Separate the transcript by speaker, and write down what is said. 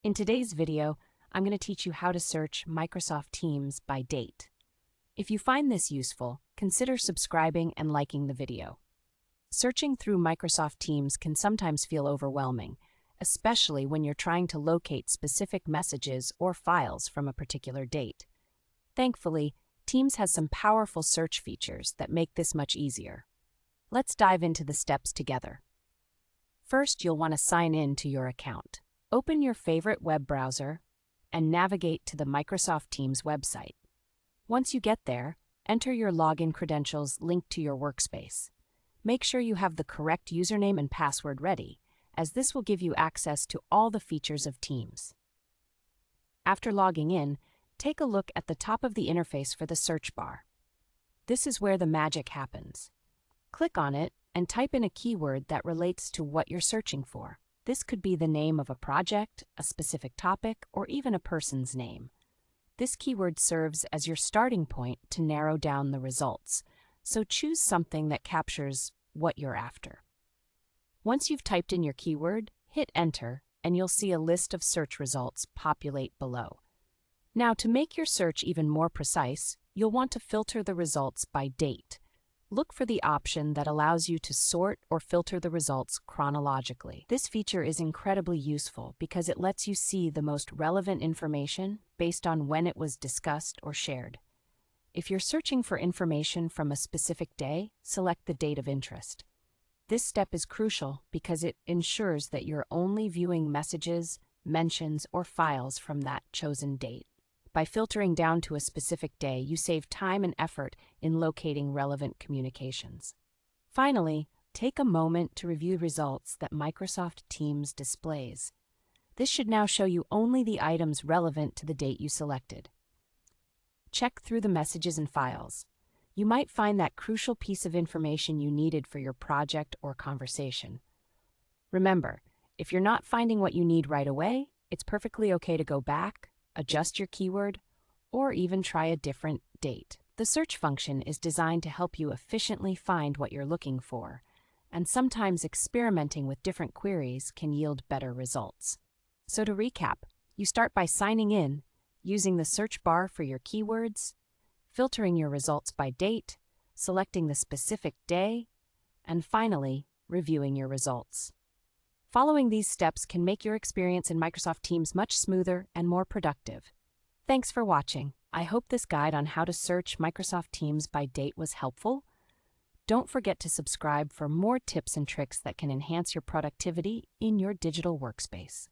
Speaker 1: In today's video, I'm going to teach you how to search Microsoft Teams by date. If you find this useful, consider subscribing and liking the video. Searching through Microsoft Teams can sometimes feel overwhelming, especially when you're trying to locate specific messages or files from a particular date. Thankfully, Teams has some powerful search features that make this much easier. Let's dive into the steps together. First, you'll want to sign in to your account. Open your favorite web browser and navigate to the Microsoft Teams website. Once you get there, enter your login credentials linked to your workspace. Make sure you have the correct username and password ready, as this will give you access to all the features of Teams. After logging in, take a look at the top of the interface for the search bar. This is where the magic happens. Click on it and type in a keyword that relates to what you're searching for. This could be the name of a project, a specific topic, or even a person's name. This keyword serves as your starting point to narrow down the results, so choose something that captures what you're after. Once you've typed in your keyword, hit Enter, and you'll see a list of search results populate below. Now, to make your search even more precise, you'll want to filter the results by date. Look for the option that allows you to sort or filter the results chronologically. This feature is incredibly useful because it lets you see the most relevant information based on when it was discussed or shared. If you're searching for information from a specific day, select the date of interest. This step is crucial because it ensures that you're only viewing messages, mentions, or files from that chosen date. By filtering down to a specific day, you save time and effort in locating relevant communications. Finally, take a moment to review results that Microsoft Teams displays. This should now show you only the items relevant to the date you selected. Check through the messages and files. You might find that crucial piece of information you needed for your project or conversation. Remember, if you're not finding what you need right away, it's perfectly okay to go back, adjust your keyword, or even try a different date. The search function is designed to help you efficiently find what you're looking for, and sometimes experimenting with different queries can yield better results. So to recap, you start by signing in, using the search bar for your keywords, filtering your results by date, selecting the specific day, and finally, reviewing your results. Following these steps can make your experience in Microsoft Teams much smoother and more productive. Thanks for watching. I hope this guide on how to search Microsoft Teams by date was helpful. Don't forget to subscribe for more tips and tricks that can enhance your productivity in your digital workspace.